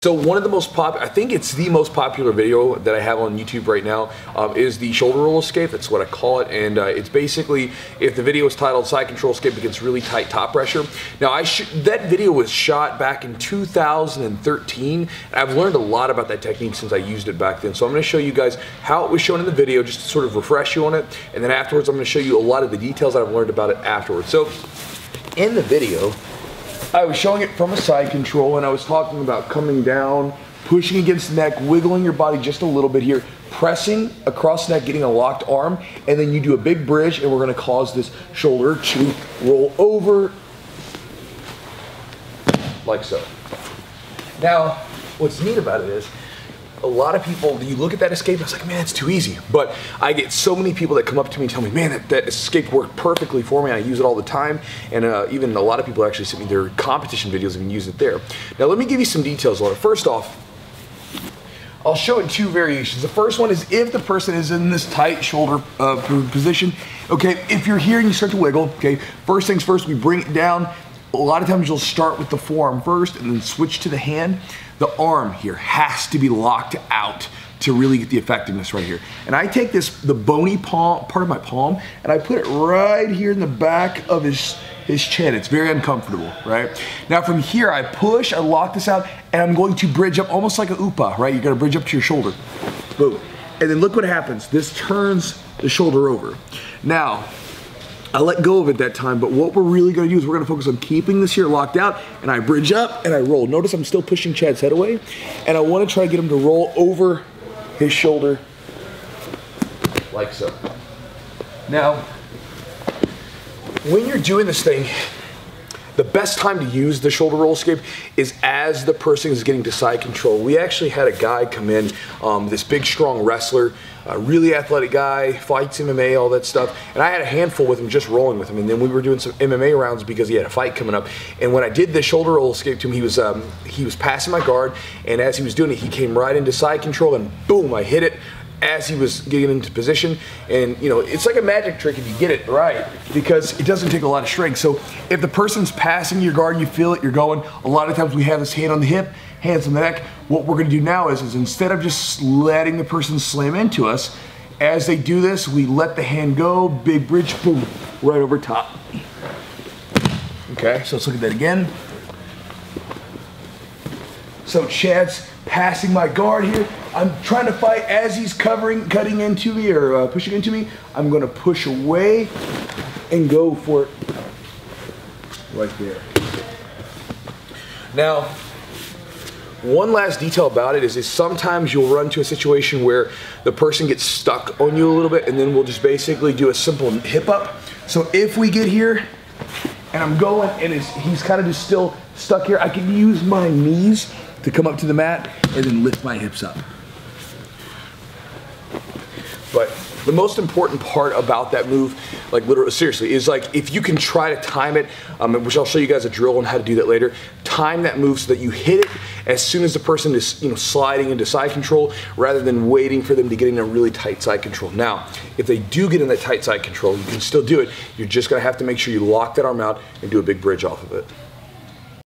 So one of the most I think it's the most popular video that I have on YouTube right now is the shoulder roll escape. That's what I call it, and it's basically, if the video is titled side control escape against really tight top pressure. Now that video was shot back in 2013, and I've learned a lot about that technique since I used it back then. So I'm going to show you guys how it was shown in the video, just to sort of refresh you on it, and then afterwards I'm going to show you a lot of the details that I've learned about it afterwards. So in the video, I was showing it from a side control, and I was talking about coming down, pushing against the neck, wiggling your body just a little bit here, pressing across the neck, getting a locked arm, and then you do a big bridge, and we're going to cause this shoulder to roll over like so. Now, what's neat about it is, a lot of people, you look at that escape, I was like, man, it's too easy. But I get so many people that come up to me and tell me, man, that escape worked perfectly for me. I use it all the time. And even a lot of people actually sent me their competition videos and use it there. Now, let me give you some details on it. First off, I'll show it in two variations. The first one is if the person is in this tight shoulder position. Okay, if you're here and you start to wiggle, okay, first things first, we bring it down. A lot of times you'll start with the forearm first and then switch to the hand. The arm here has to be locked out to really get the effectiveness right here. And I take the bony palm, part of my palm, and I put it right here in the back of his chin. It's very uncomfortable, right? Now from here, I push, I lock this out, and I'm going to bridge up almost like a upa, right? You gotta bridge up to your shoulder. Boom. And then look what happens. This turns the shoulder over. Now, I let go of it that time, but what we're really gonna do is we're gonna focus on keeping this here locked out, and I bridge up and I roll. Notice I'm still pushing Chad's head away, and I wanna try to get him to roll over his shoulder like so. Now, when you're doing this thing, the best time to use the shoulder roll escape is as the person is getting to side control. We actually had a guy come in, this big strong wrestler, a really athletic guy, fights MMA, all that stuff, and I had a handful with him, just rolling with him, and then we were doing some MMA rounds because he had a fight coming up. And when I did the shoulder roll escape to him, he was passing my guard, and as he was doing it, he came right into side control, and boom, I hit it as he was getting into position. And you know, it's like a magic trick if you get it right, because it doesn't take a lot of strength. So if the person's passing your guard and you feel it, you're going, a lot of times we have this hand on the hip, hands on the neck. What we're gonna do now is instead of just letting the person slam into us, as they do this, we let the hand go, big bridge, boom, right over top. Okay, so let's look at that again. So Chad's passing my guard here. I'm trying to fight as he's cutting into me or pushing into me. I'm gonna push away and go for it right there. Now, one last detail about it is sometimes you'll run to a situation where the person gets stuck on you a little bit, and then we'll just basically do a simple hip up. So if we get here and I'm going and he's kind of just still stuck here, I can use my knees to come up to the mat and then lift my hips up. But the most important part about that move, like literally, seriously, is like if you can try to time it, which I'll show you guys a drill on how to do that later. Time that move so that you hit it as soon as the person is, you know, sliding into side control, rather than waiting for them to get in a really tight side control. Now, if they do get in that tight side control, you can still do it. You're just gonna have to make sure you lock that arm out and do a big bridge off of it.